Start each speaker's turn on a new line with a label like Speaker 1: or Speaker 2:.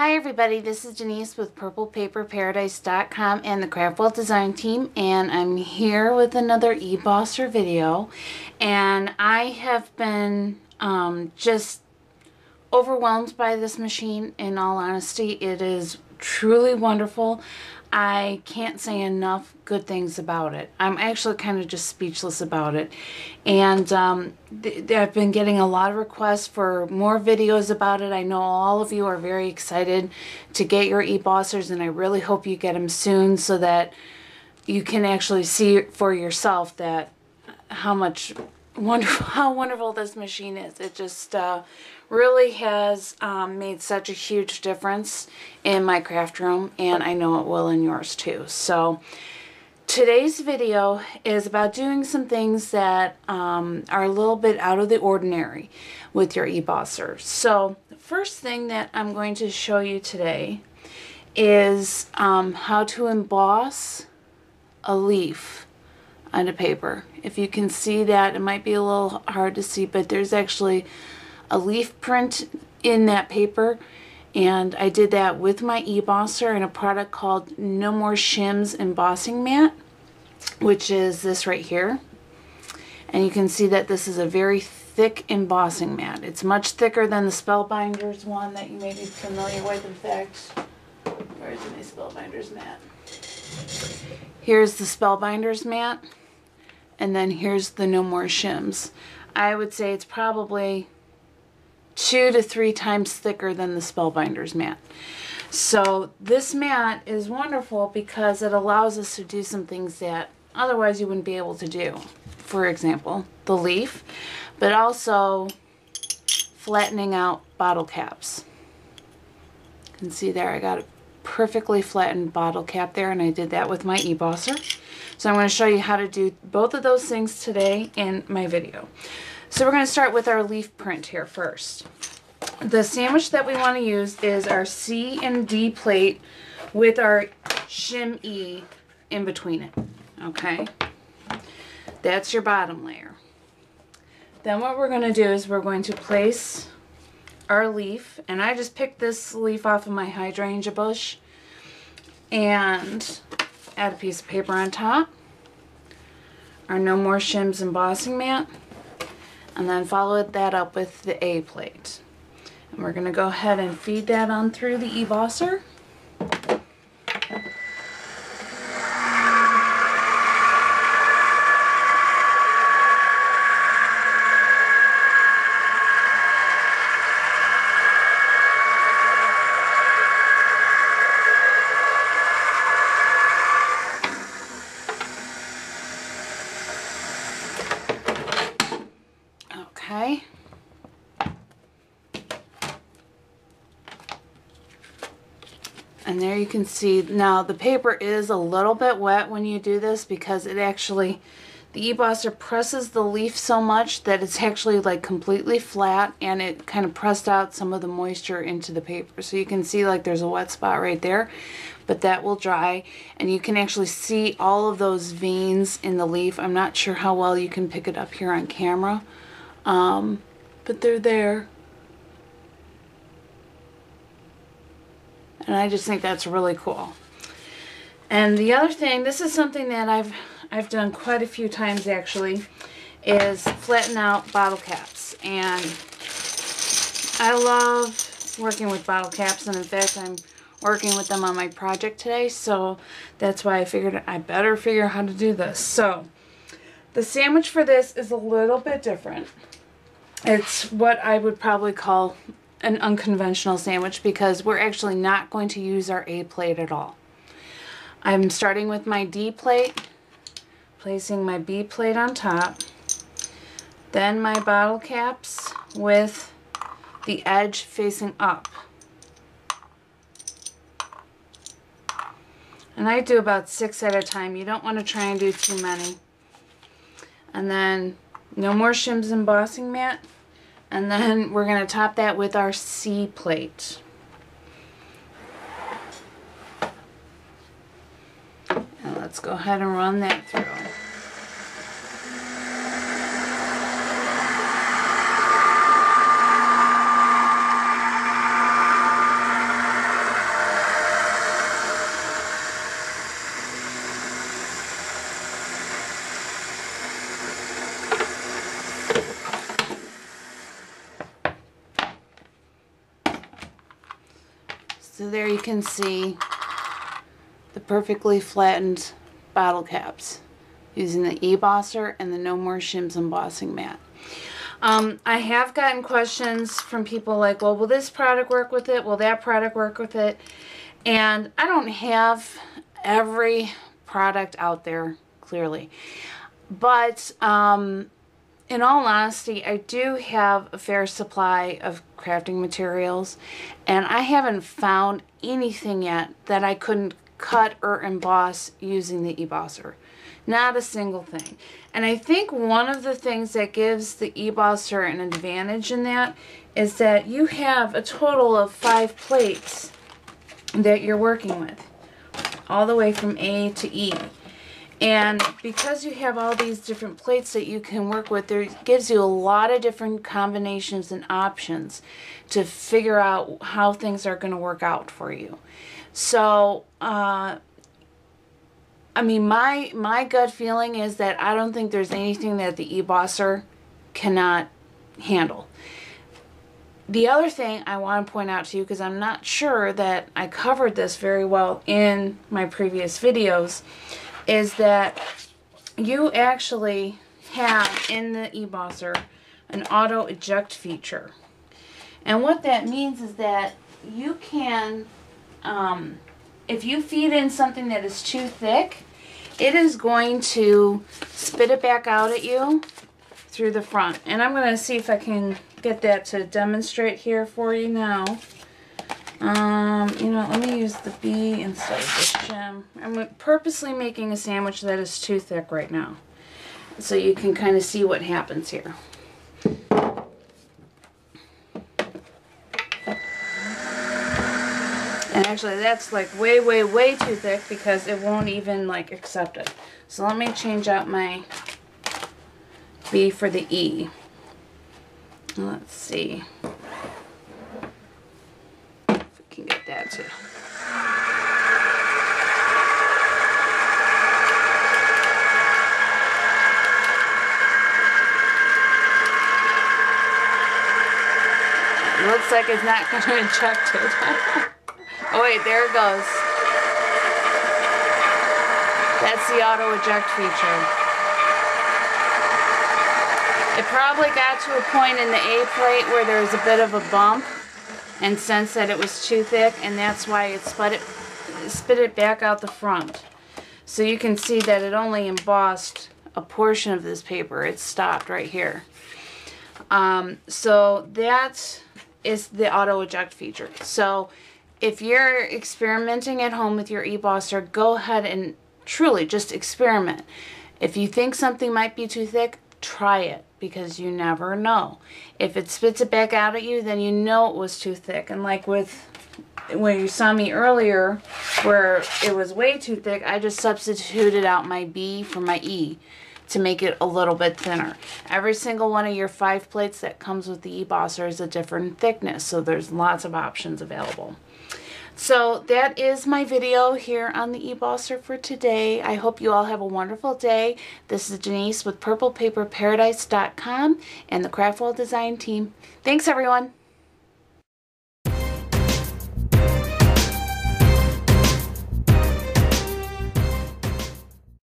Speaker 1: Hi everybody, this is Denise with PurplePaperParadise.com and the Craft World Design Team, and I'm here with another eBosser video. And I have been just overwhelmed by this machine. In all honesty, it is truly wonderful. I can't say enough good things about it. I'm actually kind of just speechless about it. And I've been getting a lot of requests for more videos about it. I know all of you are very excited to get your eBossers, and I really hope you get them soon so that you can actually see for yourself that how wonderful this machine is. It just really has made such a huge difference in my craft room, and I know it will in yours too. So today's video is about doing some things that are a little bit out of the ordinary with your eBosser. So the first thing that I'm going to show you today is how to emboss a leaf onto paper. If you can see that, it might be a little hard to see, but there's actually a leaf print in that paper, and I did that with my eBosser in a product called No More Shims embossing mat, which is this right here. And you can see that this is a very thick embossing mat. It's much thicker than the Spellbinders one that you may be familiar with. In fact, where's my Spellbinders mat? Here's the Spellbinders mat, and then here's the No More Shims. I would say it's probably 2 to 3 times thicker than the Spellbinders mat. So this mat is wonderful because it allows us to do some things that otherwise you wouldn't be able to do. For example, the leaf, but also flattening out bottle caps. You can see there I got a perfectly flattened bottle cap there, and I did that with my eBosser. So I'm going to show you how to do both of those things today in my video. So we're going to start with our leaf print here first. The sandwich that we want to use is our C and D plate with our Shim E in between it. Okay, that's your bottom layer. Then what we're going to do is we're going to place our leaf, and I just picked this leaf off of my hydrangea bush, and add a piece of paper on top, our No More Shims embossing mat, and then follow that up with the A plate. And we're going to go ahead and feed that on through the eBosser. Okay. And there you can see, now the paper is a little bit wet when you do this because it actually, the eBosser presses the leaf so much that it's actually like completely flat, and it kind of pressed out some of the moisture into the paper. So you can see like there's a wet spot right there, but that will dry, and you can actually see all of those veins in the leaf. I'm not sure how well you can pick it up here on camera, but they're there. And I just think that's really cool. And the other thing, this is something that I've done quite a few times actually, is flatten out bottle caps. And I love working with bottle caps, and in fact I'm working with them on my project today, so that's why I figured I better figure out how to do this. So the sandwich for this is a little bit different. It's what I would probably call an unconventional sandwich because we're actually not going to use our A plate at all. I'm starting with my D plate, placing my B plate on top, then my bottle caps with the edge facing up. And I do about 6 at a time. You don't want to try and do too many. And then No More Shims embossing mat. And then we're going to top that with our C plate. And let's go ahead and run that through. So there you can see the perfectly flattened bottle caps using the eBosser and the No More Shims embossing mat. I have gotten questions from people like, well, will this product work with it? Will that product work with it? And I don't have every product out there, clearly. But in all honesty, I do have a fair supply of crafting materials, and I haven't found anything yet that I couldn't cut or emboss using the eBosser. Not a single thing. And I think one of the things that gives the eBosser an advantage in that is that you have a total of 5 plates that you're working with, all the way from A to E. And because you have all these different plates that you can work with, there gives you a lot of different combinations and options to figure out how things are going to work out for you. So, I mean, my gut feeling is that I don't think there's anything that the eBosser cannot handle. The other thing I want to point out to you, because I'm not sure that I covered this very well in my previous videos, is that you actually have in the eBosser an auto eject feature. And what that means is that you can, if you feed in something that is too thick, it is going to spit it back out at you through the front. And I'm going to see if I can get that to demonstrate here for you now. You know, let me use the B instead of the shim. I'm purposely making a sandwich that is too thick right now, so you can kind of see what happens here. And actually that's like way, way, way too thick because it won't even like accept it. So let me change out my B for the E. Let's see. Can get that too. It looks like it's not going to eject it. Oh wait, there it goes. That's the auto eject feature. It probably got to a point in the A plate where there was a bit of a bump and sensed that it was too thick, and that's why it spit it back out the front. So you can see that it only embossed a portion of this paper. It stopped right here. So that is the auto eject feature. So if you're experimenting at home with your eBosser, go ahead and truly just experiment. If you think something might be too thick, try it, because you never know. If it spits it back out at you, then you know it was too thick. And like with when you saw me earlier where it was way too thick, I just substituted out my B for my E to make it a little bit thinner. Every single one of your 5 plates that comes with the eBosser is a different thickness, so there's lots of options available. So that is my video here on the eBosser for today. I hope you all have a wonderful day. This is Denise with PurplePaperParadise.com and the Craftwell Design team. Thanks, everyone.